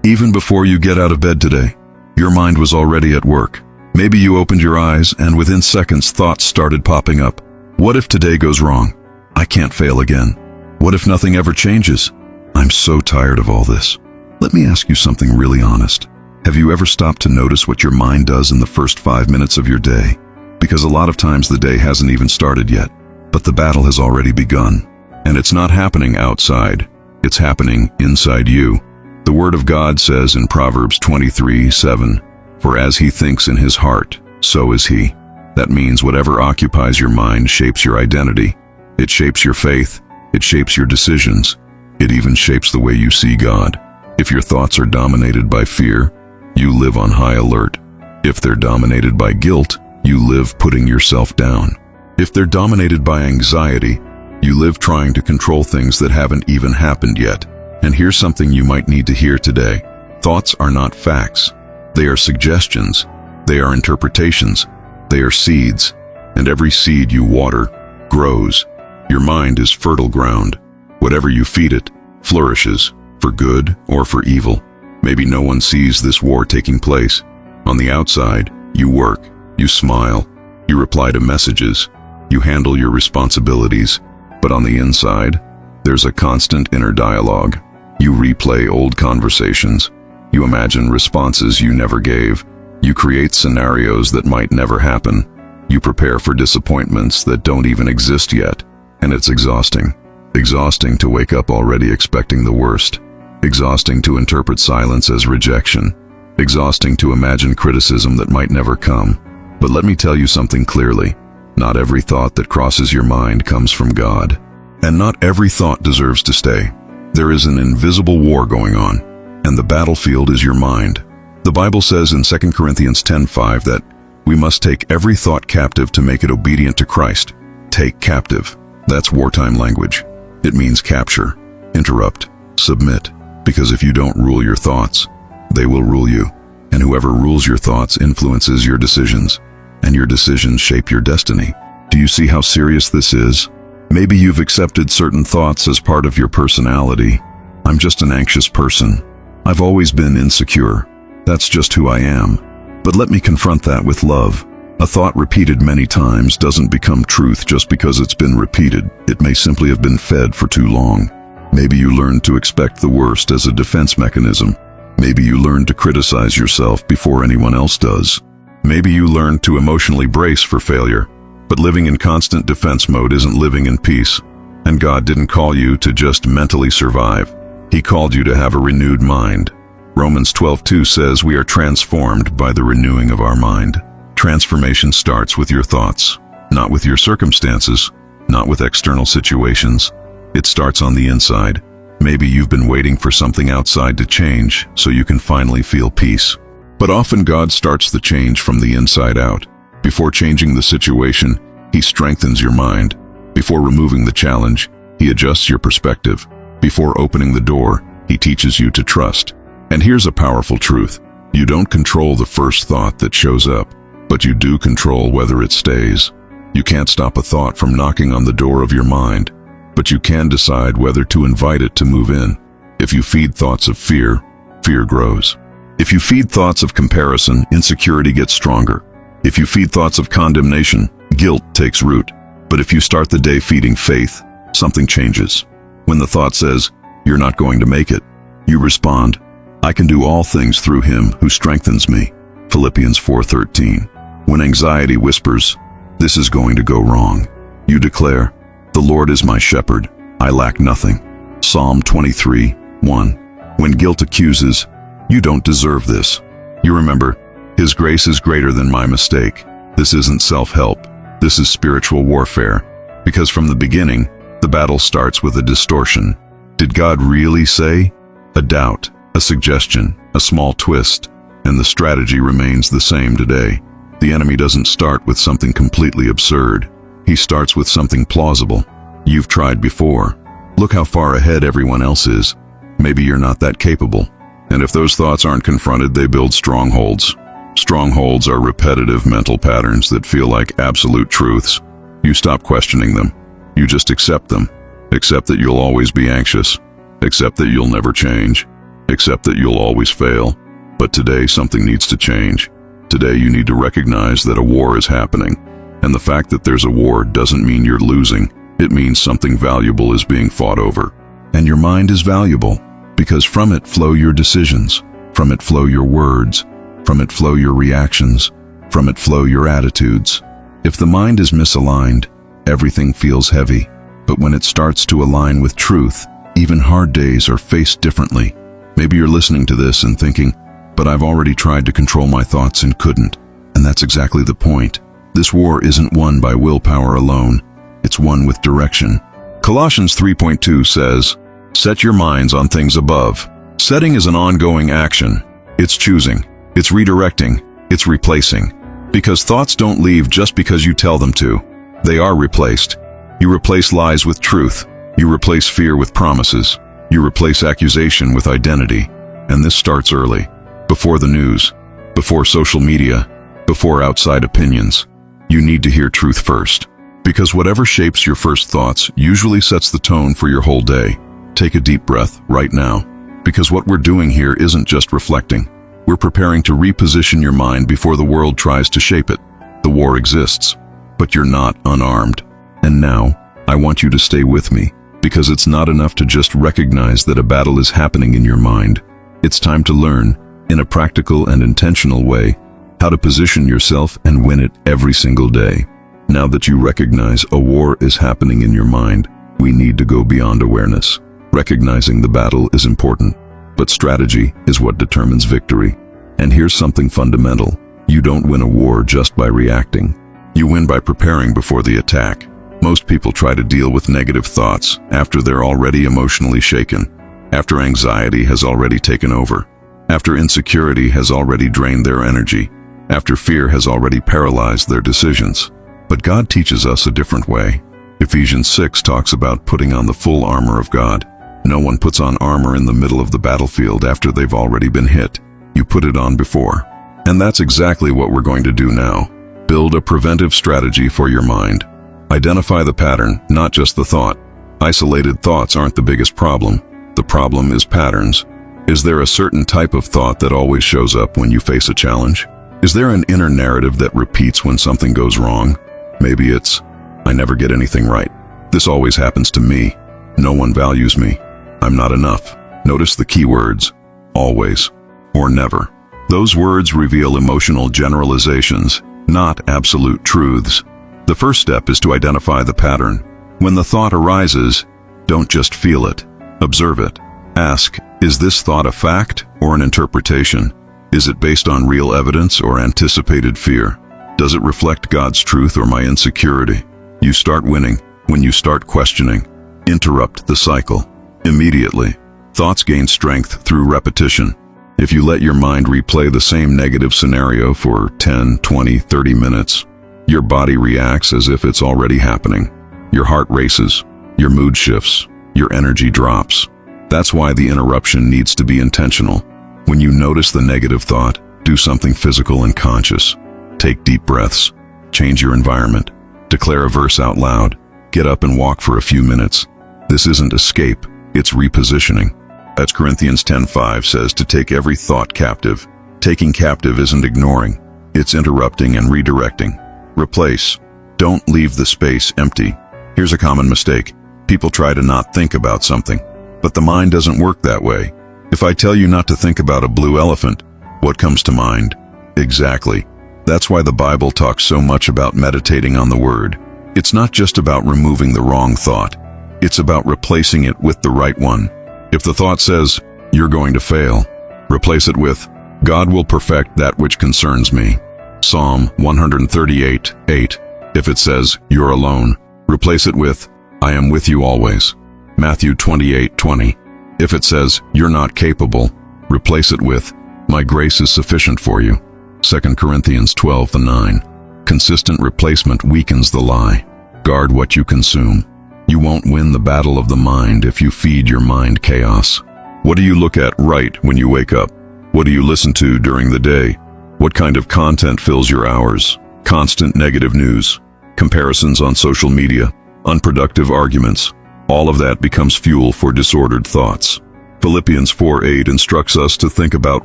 Even before you get out of bed today, your mind was already at work. Maybe you opened your eyes and within seconds thoughts started popping up. What if today goes wrong? I can't fail again. What if nothing ever changes? I'm so tired of all this. Let me ask you something really honest. Have you ever stopped to notice what your mind does in the first 5 minutes of your day? Because a lot of times the day hasn't even started yet, but the battle has already begun. And it's not happening outside, it's happening inside you. The Word of God says in Proverbs 23:7, "For as he thinks in his heart, so is he." That means whatever occupies your mind shapes your identity. It shapes your faith, it shapes your decisions, it even shapes the way you see God. If your thoughts are dominated by fear, you live on high alert. If they're dominated by guilt, you live putting yourself down. If they're dominated by anxiety, you live trying to control things that haven't even happened yet. And here's something you might need to hear today. Thoughts are not facts. They are suggestions. They are interpretations. They are seeds. And every seed you water grows. Your mind is fertile ground. Whatever you feed it flourishes, for good or for evil. Maybe no one sees this war taking place. On the outside, you work, you smile, you reply to messages, you handle your responsibilities. But on the inside, there's a constant inner dialogue. You replay old conversations. You imagine responses you never gave. You create scenarios that might never happen. You prepare for disappointments that don't even exist yet. And it's exhausting. Exhausting to wake up already expecting the worst. Exhausting to interpret silence as rejection. Exhausting to imagine criticism that might never come. But let me tell you something clearly. Not every thought that crosses your mind comes from God. And not every thought deserves to stay. There is an invisible war going on, and the battlefield is your mind. The Bible says in 2 Corinthians 10:5 that we must take every thought captive to make it obedient to Christ. Take captive. That's wartime language. It means capture, interrupt, submit. Because if you don't rule your thoughts, they will rule you. And whoever rules your thoughts influences your decisions, and your decisions shape your destiny. Do you see how serious this is? Maybe you've accepted certain thoughts as part of your personality. I'm just an anxious person. I've always been insecure. That's just who I am. But let me confront that with love. A thought repeated many times doesn't become truth just because it's been repeated. It may simply have been fed for too long. Maybe you learned to expect the worst as a defense mechanism. Maybe you learned to criticize yourself before anyone else does. Maybe you learned to emotionally brace for failure. But living in constant defense mode isn't living in peace. And God didn't call you to just mentally survive. He called you to have a renewed mind. Romans 12:2 says we are transformed by the renewing of our mind. Transformation starts with your thoughts, not with your circumstances, not with external situations. It starts on the inside. Maybe you've been waiting for something outside to change so you can finally feel peace. But often God starts the change from the inside out. Before changing the situation, He strengthens your mind. Before removing the challenge, He adjusts your perspective. Before opening the door, He teaches you to trust. And here's a powerful truth. You don't control the first thought that shows up, but you do control whether it stays. You can't stop a thought from knocking on the door of your mind, but you can decide whether to invite it to move in. If you feed thoughts of fear, fear grows. If you feed thoughts of comparison, insecurity gets stronger. If you feed thoughts of condemnation, guilt takes root. But if you start the day feeding faith, something changes. When the thought says, "You're not going to make it," you respond, "I can do all things through Him who strengthens me." Philippians 4:13. When anxiety whispers, "This is going to go wrong," you declare, "The Lord is my shepherd, I lack nothing." Psalm 23:1. When guilt accuses, "You don't deserve this," you remember, His grace is greater than my mistake. This isn't self-help. This is spiritual warfare. Because from the beginning, the battle starts with a distortion. Did God really say? A doubt, a suggestion, a small twist, and the strategy remains the same today. The enemy doesn't start with something completely absurd. He starts with something plausible. You've tried before. Look how far ahead everyone else is. Maybe you're not that capable. And if those thoughts aren't confronted, they build strongholds. Strongholds are repetitive mental patterns that feel like absolute truths. You stop questioning them. You just accept them. Accept that you'll always be anxious. Accept that you'll never change. accept that you'll always fail. But today something needs to change. Today you need to recognize that a war is happening. And the fact that there's a war doesn't mean you're losing. It means something valuable is being fought over. And your mind is valuable, because from it flow your decisions, from it flow your words, from it flow your reactions, from it flow your attitudes. If the mind is misaligned, everything feels heavy. But when it starts to align with truth, even hard days are faced differently. Maybe you're listening to this and thinking, but I've already tried to control my thoughts and couldn't. And that's exactly the point. This war isn't won by willpower alone. It's won with direction. Colossians 3:2 says, "Set your minds on things above." Setting is an ongoing action. It's choosing. It's redirecting. It's replacing. Because thoughts don't leave just because you tell them to. They are replaced. You replace lies with truth. You replace fear with promises. You replace accusation with identity. And this starts early. Before the news. Before social media. Before outside opinions. You need to hear truth first. Because whatever shapes your first thoughts usually sets the tone for your whole day. Take a deep breath right now. Because what we're doing here isn't just reflecting. We're preparing to reposition your mind before the world tries to shape it. The war exists, but you're not unarmed. And now, I want you to stay with me, because it's not enough to just recognize that a battle is happening in your mind. It's time to learn, in a practical and intentional way, how to position yourself and win it every single day. Now that you recognize a war is happening in your mind, we need to go beyond awareness. Recognizing the battle is important, but strategy is what determines victory. And here's something fundamental. You don't win a war just by reacting. You win by preparing before the attack. Most people try to deal with negative thoughts after they're already emotionally shaken, after anxiety has already taken over, after insecurity has already drained their energy, after fear has already paralyzed their decisions. But God teaches us a different way. Ephesians 6 talks about putting on the full armor of God. No one puts on armor in the middle of the battlefield after they've already been hit. You put it on before. And that's exactly what we're going to do now. Build a preventive strategy for your mind. Identify the pattern, not just the thought. Isolated thoughts aren't the biggest problem. The problem is patterns. Is there a certain type of thought that always shows up when you face a challenge? Is there an inner narrative that repeats when something goes wrong? Maybe it's, I never get anything right. This always happens to me. No one values me. I'm not enough. Notice the key words, always or never. Those words reveal emotional generalizations, not absolute truths. The first step is to identify the pattern. When the thought arises, don't just feel it. Observe it. Ask, is this thought a fact or an interpretation? Is it based on real evidence or anticipated fear? Does it reflect God's truth or my insecurity? You start winning when you start questioning. Interrupt the cycle. Immediately. Thoughts gain strength through repetition. If you let your mind replay the same negative scenario for 10, 20, 30 minutes, your body reacts as if it's already happening. Your heart races, your mood shifts, your energy drops. That's why the interruption needs to be intentional. When you notice the negative thought, do something physical and conscious. Take deep breaths. Change your environment. Declare a verse out loud. Get up and walk for a few minutes. This isn't escape, it's repositioning. As Corinthians 10:5 says, to take every thought captive. Taking captive isn't ignoring, it's interrupting and redirecting. Replace. Don't leave the space empty. Here's a common mistake. People try to not think about something, but the mind doesn't work that way. If I tell you not to think about a blue elephant, what comes to mind? Exactly. That's why the Bible talks so much about meditating on the Word. It's not just about removing the wrong thought. It's about replacing it with the right one. If the thought says, you're going to fail, replace it with, God will perfect that which concerns me. Psalm 138:8. If it says, you're alone, replace it with, I am with you always. Matthew 28:20. If it says, you're not capable, replace it with, my grace is sufficient for you. 2 Corinthians 12:9. Consistent replacement weakens the lie. Guard what you consume. You won't win the battle of the mind if you feed your mind chaos. What do you look at right when you wake up? What do you listen to during the day? What kind of content fills your hours? Constant negative news, comparisons on social media, unproductive arguments. All of that becomes fuel for disordered thoughts. Philippians 4:8 instructs us to think about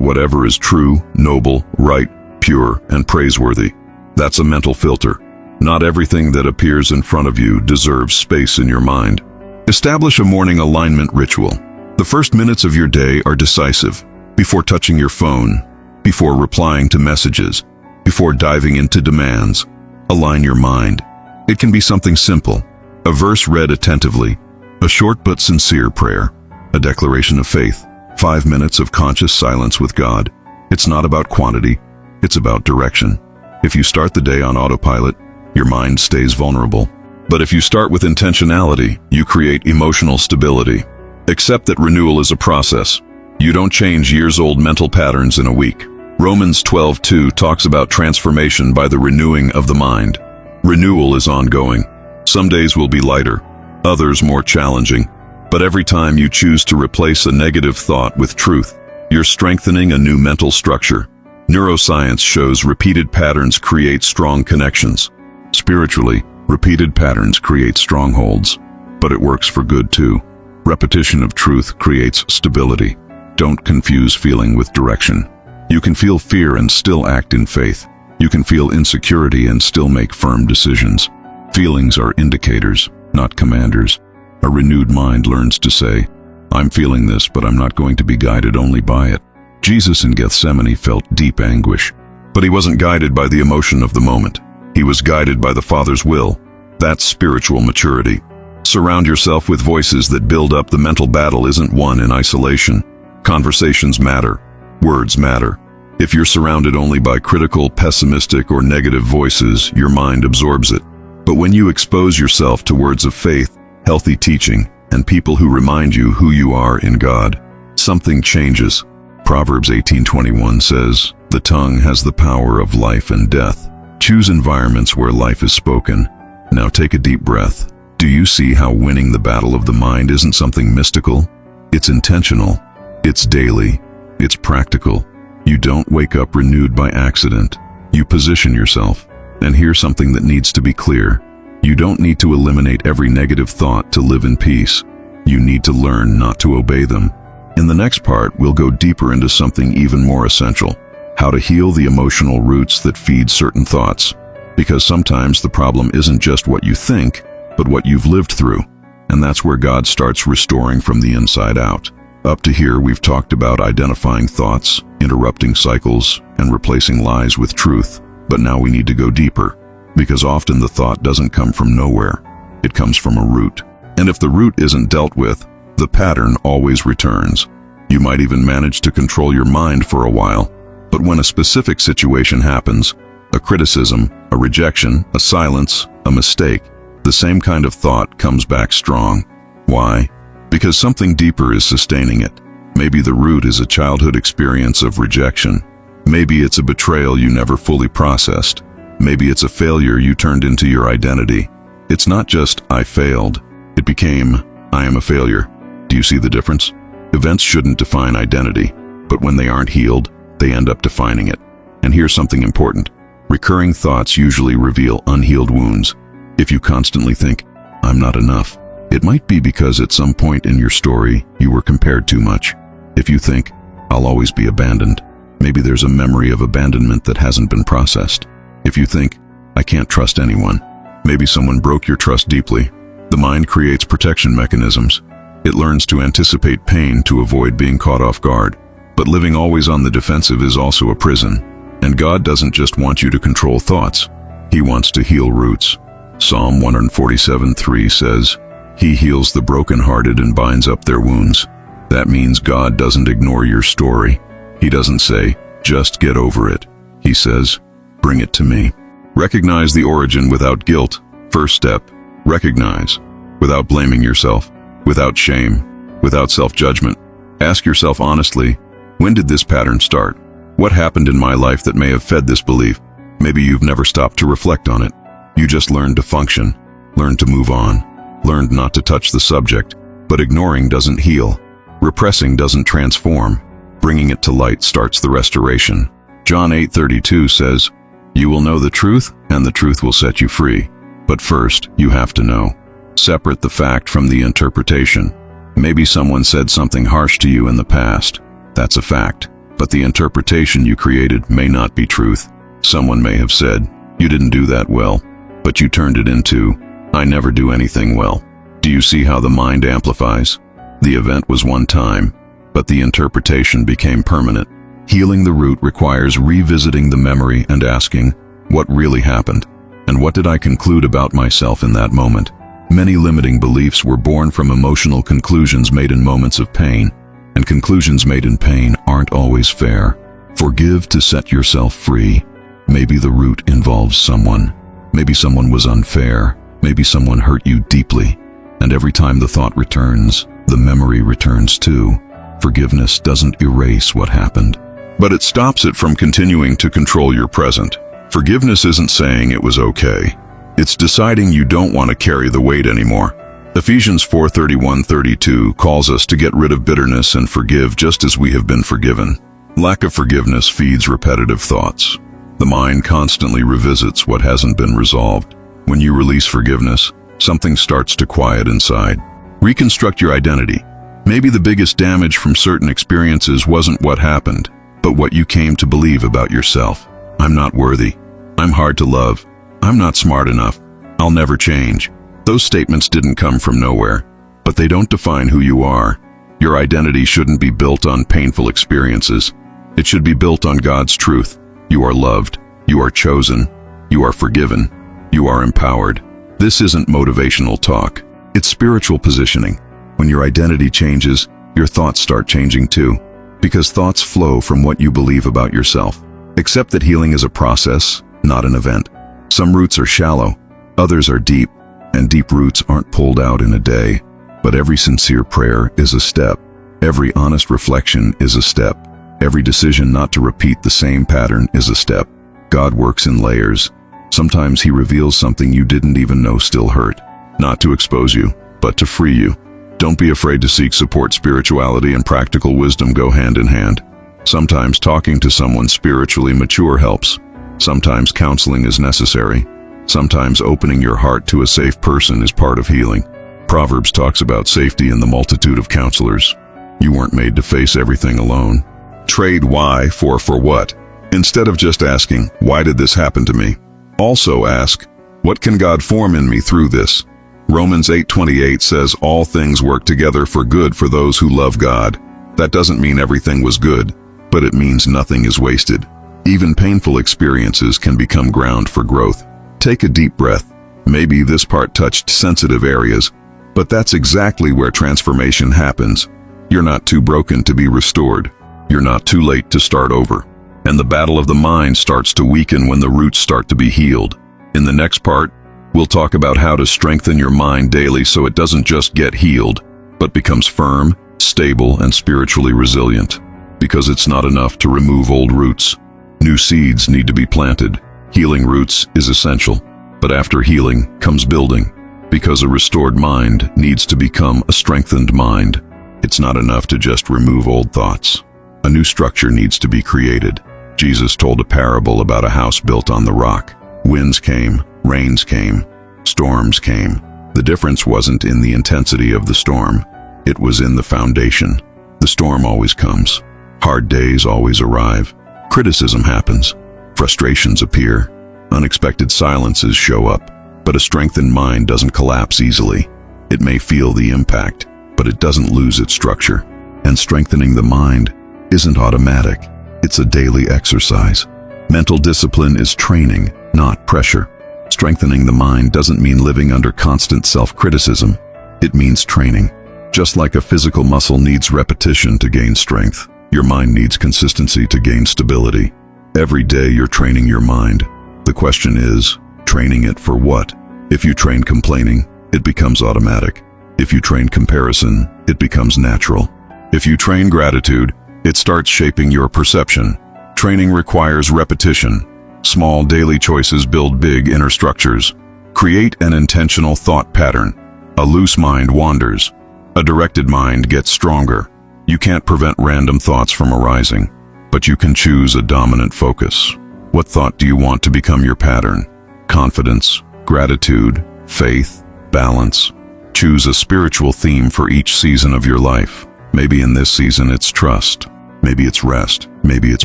whatever is true, noble, right, pure, and praiseworthy. That's a mental filter. Not everything that appears in front of you deserves space in your mind. Establish a morning alignment ritual. The first minutes of your day are decisive. Before touching your phone, before replying to messages, before diving into demands, align your mind. It can be something simple, a verse read attentively, a short but sincere prayer, a declaration of faith, 5 minutes of conscious silence with God. It's not about quantity, it's about direction. If you start the day on autopilot, your mind stays vulnerable. But if you start with intentionality, you create emotional stability. Accept that renewal is a process. You don't change years-old mental patterns in a week. Romans 12:2 talks about transformation by the renewing of the mind. Renewal is ongoing. Some days will be lighter, others more challenging. But every time you choose to replace a negative thought with truth, you're strengthening a new mental structure. Neuroscience shows repeated patterns create strong connections. Spiritually, repeated patterns create strongholds, but it works for good too. Repetition of truth creates stability. Don't confuse feeling with direction. You can feel fear and still act in faith. You can feel insecurity and still make firm decisions. Feelings are indicators, not commanders. A renewed mind learns to say, I'm feeling this, but I'm not going to be guided only by it. Jesus in Gethsemane felt deep anguish, but he wasn't guided by the emotion of the moment. He was guided by the Father's will. That's spiritual maturity. Surround yourself with voices that build up. The mental battle isn't won in isolation. Conversations matter. Words matter. If you're surrounded only by critical, pessimistic, or negative voices, your mind absorbs it. But when you expose yourself to words of faith, healthy teaching, and people who remind you who you are in God, something changes. Proverbs 18:21 says, "The tongue has the power of life and death." Choose environments where life is spoken. Now take a deep breath. Do you see how winning the battle of the mind isn't something mystical? It's intentional. It's daily. It's practical. You don't wake up renewed by accident. You position yourself. And here's something that needs to be clear. You don't need to eliminate every negative thought to live in peace. You need to learn not to obey them. In the next part, we'll go deeper into something even more essential: how to heal the emotional roots that feed certain thoughts. Because sometimes the problem isn't just what you think, but what you've lived through. And that's where God starts restoring from the inside out. Up to here, we've talked about identifying thoughts, interrupting cycles, and replacing lies with truth. But now we need to go deeper, because often the thought doesn't come from nowhere. It comes from a root. And if the root isn't dealt with, the pattern always returns. You might even manage to control your mind for a while, but when a specific situation happens, a criticism, a rejection, a silence, a mistake, the same kind of thought comes back strong. Why? Because something deeper is sustaining it. Maybe the root is a childhood experience of rejection. Maybe it's a betrayal you never fully processed. Maybe it's a failure you turned into your identity. It's not just, I failed. It became, I am a failure. Do you see the difference? Events shouldn't define identity, but when they aren't healed, they end up defining it. And here's something important. Recurring thoughts usually reveal unhealed wounds. If you constantly think, I'm not enough, it might be because at some point in your story, you were compared too much. If you think, I'll always be abandoned, maybe there's a memory of abandonment that hasn't been processed. If you think, I can't trust anyone, maybe someone broke your trust deeply. The mind creates protection mechanisms. It learns to anticipate pain to avoid being caught off guard. But living always on the defensive is also a prison. And God doesn't just want you to control thoughts. He wants to heal roots. Psalm 147:3 says, He heals the brokenhearted and binds up their wounds. That means God doesn't ignore your story. He doesn't say, just get over it. He says, bring it to me. Recognize the origin without guilt. First step, recognize. Without blaming yourself, without shame, without self-judgment. Ask yourself honestly, when did this pattern start? What happened in my life that may have fed this belief? Maybe you've never stopped to reflect on it. You just learned to function, learned to move on, learned not to touch the subject. But ignoring doesn't heal. Repressing doesn't transform. Bringing it to light starts the restoration. John 8:32 says, You will know the truth, and the truth will set you free. But first, you have to know. Separate the fact from the interpretation. Maybe someone said something harsh to you in the past. That's a fact. But the interpretation you created may not be truth. Someone may have said, "You didn't do that well," but you turned it into, "I never do anything well." Do you see how the mind amplifies? The event was one time, but the interpretation became permanent. Healing the root requires revisiting the memory and asking, what really happened? And what did I conclude about myself in that moment? Many limiting beliefs were born from emotional conclusions made in moments of pain, and conclusions made in pain aren't always fair. Forgive to set yourself free. Maybe the root involves someone. Maybe someone was unfair. Maybe someone hurt you deeply. And every time the thought returns, the memory returns too. Forgiveness doesn't erase what happened, but it stops it from continuing to control your present. Forgiveness isn't saying it was okay. It's deciding you don't want to carry the weight anymore. Ephesians 4:31-32 calls us to get rid of bitterness and forgive just as we have been forgiven. Lack of forgiveness feeds repetitive thoughts. The mind constantly revisits what hasn't been resolved. When you release forgiveness, something starts to quiet inside. Reconstruct your identity. Maybe the biggest damage from certain experiences wasn't what happened, but what you came to believe about yourself. I'm not worthy. I'm hard to love. I'm not smart enough. I'll never change. Those statements didn't come from nowhere, but they don't define who you are. Your identity shouldn't be built on painful experiences. It should be built on God's truth. You are loved. You are chosen. You are forgiven. You are empowered. This isn't motivational talk. It's spiritual positioning. When your identity changes, your thoughts start changing too, because thoughts flow from what you believe about yourself. Accept that healing is a process, not an event. Some roots are shallow, others are deep, and deep roots aren't pulled out in a day. But every sincere prayer is a step. Every honest reflection is a step. Every decision not to repeat the same pattern is a step. God works in layers. Sometimes He reveals something you didn't even know still hurt. Not to expose you, but to free you. Don't be afraid to seek support. Spirituality and practical wisdom go hand in hand. Sometimes talking to someone spiritually mature helps. Sometimes counseling is necessary. Sometimes opening your heart to a safe person is part of healing. Proverbs talks about safety in the multitude of counselors. You weren't made to face everything alone. Trade why for what. Instead of just asking, why did this happen to me? Also ask, what can God form in me through this? Romans 8:28 says all things work together for good for those who love God. That doesn't mean everything was good, but it means nothing is wasted. Even painful experiences can become ground for growth. Take a deep breath. Maybe this part touched sensitive areas, but that's exactly where transformation happens. You're not too broken to be restored. You're not too late to start over. And the battle of the mind starts to weaken when the roots start to be healed. In the next part, we'll talk about how to strengthen your mind daily so it doesn't just get healed, but becomes firm, stable, and spiritually resilient. Because it's not enough to remove old roots. New seeds need to be planted. Healing roots is essential, but after healing comes building, because a restored mind needs to become a strengthened mind. It's not enough to just remove old thoughts. A new structure needs to be created. Jesus told a parable about a house built on the rock. Winds came, rains came, storms came. The difference wasn't in the intensity of the storm. It was in the foundation. The storm always comes. Hard days always arrive. Criticism happens. Frustrations appear. Unexpected silences show up. But a strengthened mind doesn't collapse easily. It may feel the impact, but it doesn't lose its structure. And strengthening the mind isn't automatic. It's a daily exercise. Mental discipline is training, not pressure. Strengthening the mind doesn't mean living under constant self-criticism. It means training. Just like a physical muscle needs repetition to gain strength, your mind needs consistency to gain stability. Every day you're training your mind. The question is, training it for what? If you train complaining, it becomes automatic. If you train comparison, it becomes natural. If you train gratitude, it starts shaping your perception. Training requires repetition. Small daily choices build big inner structures. Create an intentional thought pattern. A loose mind wanders. A directed mind gets stronger. You can't prevent random thoughts from arising, but you can choose a dominant focus. What thought do you want to become your pattern? Confidence, gratitude, faith, balance. Choose a spiritual theme for each season of your life. Maybe in this season it's trust, maybe it's rest, maybe it's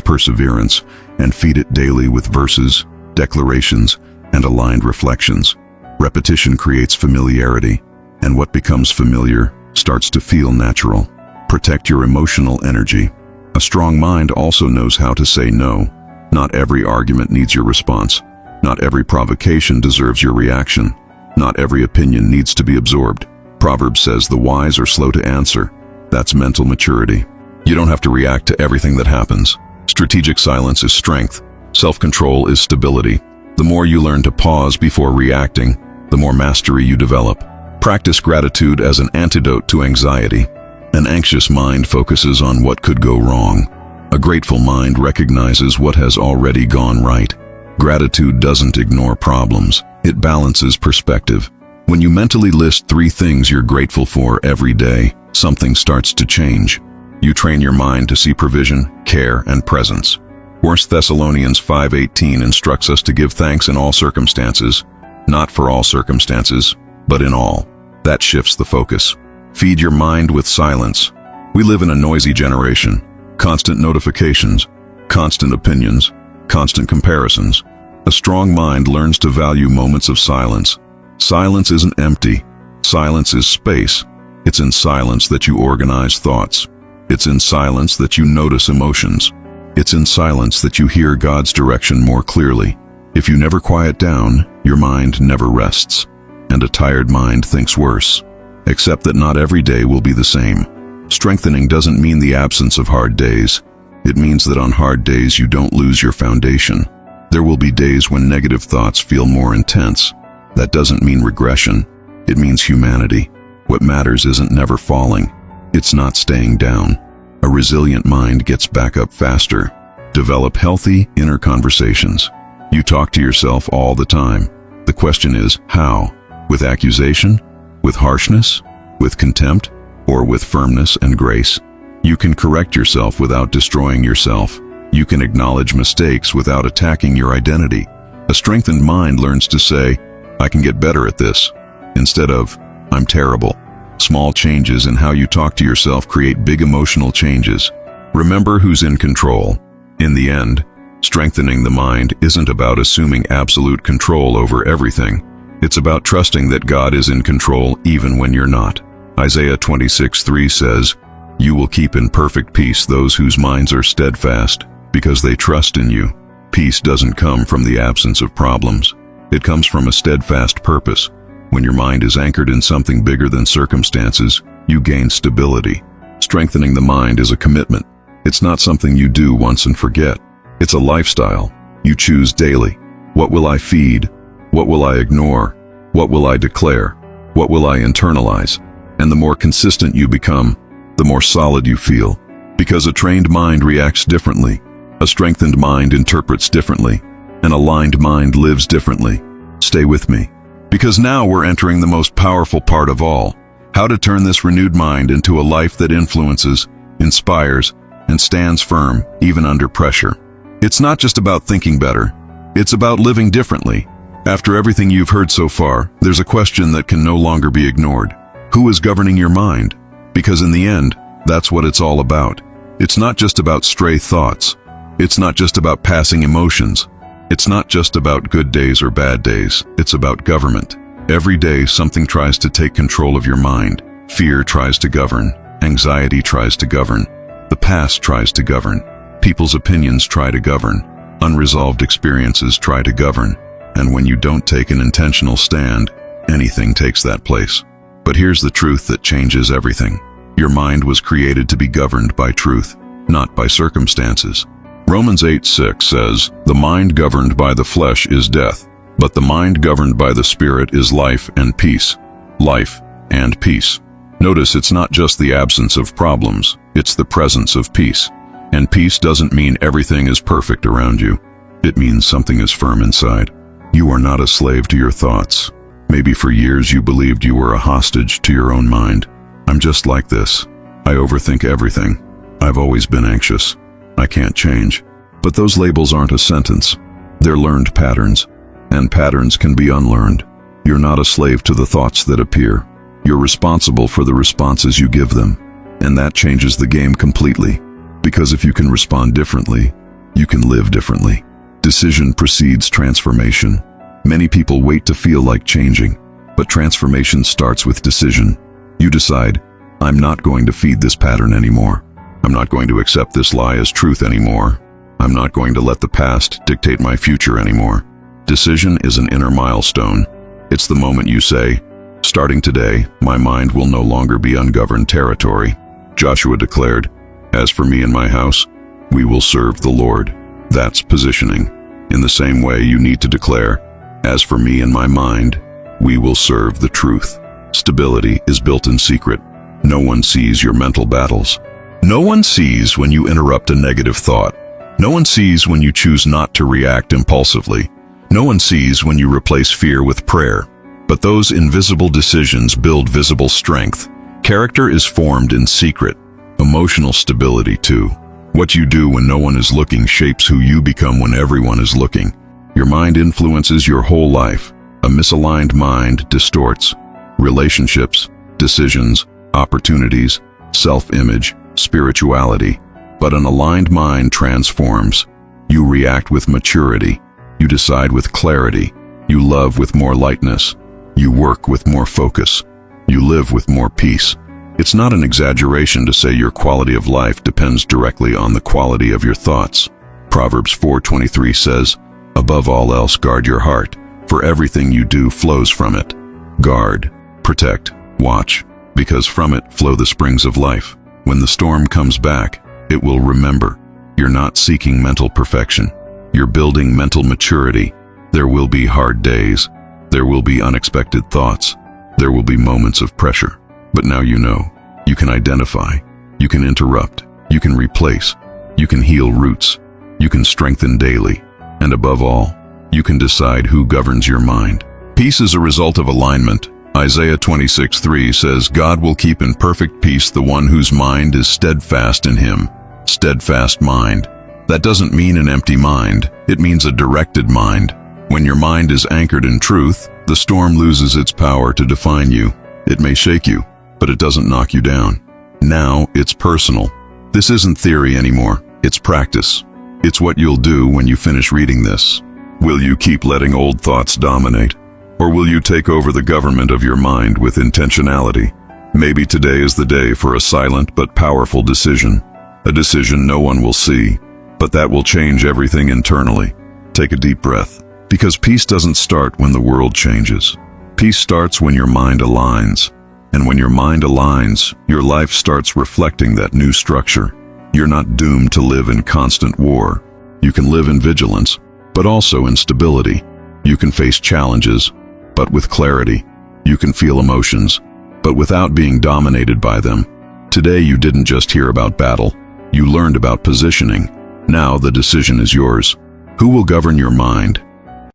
perseverance, and feed it daily with verses, declarations, and aligned reflections. Repetition creates familiarity, and what becomes familiar starts to feel natural. Protect your emotional energy. A strong mind also knows how to say no. Not every argument needs your response. Not every provocation deserves your reaction. Not every opinion needs to be absorbed. Proverbs says the wise are slow to answer. That's mental maturity. You don't have to react to everything that happens. Strategic silence is strength. Self-control is stability. The more you learn to pause before reacting, the more mastery you develop. Practice gratitude as an antidote to anxiety. An anxious mind focuses on what could go wrong. A grateful mind recognizes what has already gone right. Gratitude doesn't ignore problems. It balances perspective. When you mentally list 3 things you're grateful for every day, something starts to change. You train your mind to see provision, care, and presence. 1 Thessalonians 5:18 instructs us to give thanks in all circumstances, not for all circumstances, but in all. That shifts the focus. Feed your mind with silence. We live in a noisy generation. Constant notifications, constant opinions, constant comparisons. A strong mind learns to value moments of silence. Silence isn't empty. Silence is space. It's in silence that you organize thoughts. It's in silence that you notice emotions. It's in silence that you hear God's direction more clearly. If you never quiet down, your mind never rests. And a tired mind thinks worse. Except that not every day will be the same. Strengthening doesn't mean the absence of hard days. It means that on hard days you don't lose your foundation. There will be days when negative thoughts feel more intense. That doesn't mean regression. It means humanity. What matters isn't never falling. It's not staying down. A resilient mind gets back up faster. Develop healthy inner conversations. You talk to yourself all the time. The question is, how? With accusation? With harshness? With contempt? Or with firmness and grace? You can correct yourself without destroying yourself. You can acknowledge mistakes without attacking your identity. A strengthened mind learns to say, I can get better at this, instead of, I'm terrible. Small changes in how you talk to yourself create big emotional changes. Remember who's in control. In the end, strengthening the mind isn't about assuming absolute control over everything. It's about trusting that God is in control even when you're not. Isaiah 26:3 says, You will keep in perfect peace those whose minds are steadfast, because they trust in you. Peace doesn't come from the absence of problems. It comes from a steadfast purpose. When your mind is anchored in something bigger than circumstances, you gain stability. Strengthening the mind is a commitment. It's not something you do once and forget. It's a lifestyle. You choose daily. What will I feed? What will I ignore? What will I declare? What will I internalize? And the more consistent you become, the more solid you feel. Because a trained mind reacts differently. A strengthened mind interprets differently. An aligned mind lives differently. Stay with me. Because now we're entering the most powerful part of all. How to turn this renewed mind into a life that influences, inspires, and stands firm, even under pressure. It's not just about thinking better. It's about living differently. After everything you've heard so far, there's a question that can no longer be ignored. Who is governing your mind? Because in the end, that's what it's all about. It's not just about stray thoughts. It's not just about passing emotions. It's not just about good days or bad days. It's about government. Every day, something tries to take control of your mind. Fear tries to govern. Anxiety tries to govern. The past tries to govern. People's opinions try to govern. Unresolved experiences try to govern. And when you don't take an intentional stand, anything takes that place. But here's the truth that changes everything. Your mind was created to be governed by truth, not by circumstances. Romans 8:6 says, The mind governed by the flesh is death, but the mind governed by the Spirit is life and peace. Life and peace. Notice it's not just the absence of problems, it's the presence of peace. And peace doesn't mean everything is perfect around you. It means something is firm inside. You are not a slave to your thoughts. Maybe for years you believed you were a hostage to your own mind. I'm just like this. I overthink everything. I've always been anxious. I can't change. But those labels aren't a sentence. They're learned patterns. And patterns can be unlearned. You're not a slave to the thoughts that appear. You're responsible for the responses you give them. And that changes the game completely. Because if you can respond differently, you can live differently. Decision precedes transformation. Many people wait to feel like changing, but transformation starts with decision. You decide, I'm not going to feed this pattern anymore. I'm not going to accept this lie as truth anymore. I'm not going to let the past dictate my future anymore. Decision is an inner milestone. It's the moment you say, starting today, my mind will no longer be ungoverned territory. Joshua declared, as for me and my house, we will serve the Lord. That's positioning. In the same way, you need to declare, as for me and my mind, we will serve the truth. Stability is built in secret. No one sees your mental battles. No one sees when you interrupt a negative thought. No one sees when you choose not to react impulsively. No one sees when you replace fear with prayer. But those invisible decisions build visible strength. Character is formed in secret. Emotional stability, too. What you do when no one is looking shapes who you become when everyone is looking. Your mind influences your whole life. A misaligned mind distorts relationships, decisions, opportunities, self-image, spirituality. But an aligned mind transforms. You react with maturity. You decide with clarity. You love with more lightness. You work with more focus. You live with more peace. It's not an exaggeration to say your quality of life depends directly on the quality of your thoughts. Proverbs 4:23 says, above all else guard your heart, for everything you do flows from it. Guard, protect, watch, because from it flow the springs of life. When the storm comes back, it will remember. You're not seeking mental perfection. You're building mental maturity. There will be hard days. There will be unexpected thoughts. There will be moments of pressure. But now you know. You can identify. You can interrupt. You can replace. You can heal roots. You can strengthen daily. And above all, you can decide who governs your mind. Peace is a result of alignment. Isaiah 26:3 says, God will keep in perfect peace the one whose mind is steadfast in him. Steadfast mind. That doesn't mean an empty mind. It means a directed mind. When your mind is anchored in truth, the storm loses its power to define you. It may shake you, but it doesn't knock you down. Now it's personal. This isn't theory anymore. It's practice. It's what you'll do when you finish reading this. Will you keep letting old thoughts dominate? Or will you take over the government of your mind with intentionality? Maybe today is the day for a silent but powerful decision. A decision no one will see, but that will change everything internally. Take a deep breath. Because peace doesn't start when the world changes. Peace starts when your mind aligns. And when your mind aligns, your life starts reflecting that new structure. You're not doomed to live in constant war. You can live in vigilance, but also in stability. You can face challenges, but with clarity. You can feel emotions, but without being dominated by them. Today you didn't just hear about battle. You learned about positioning. Now the decision is yours. Who will govern your mind?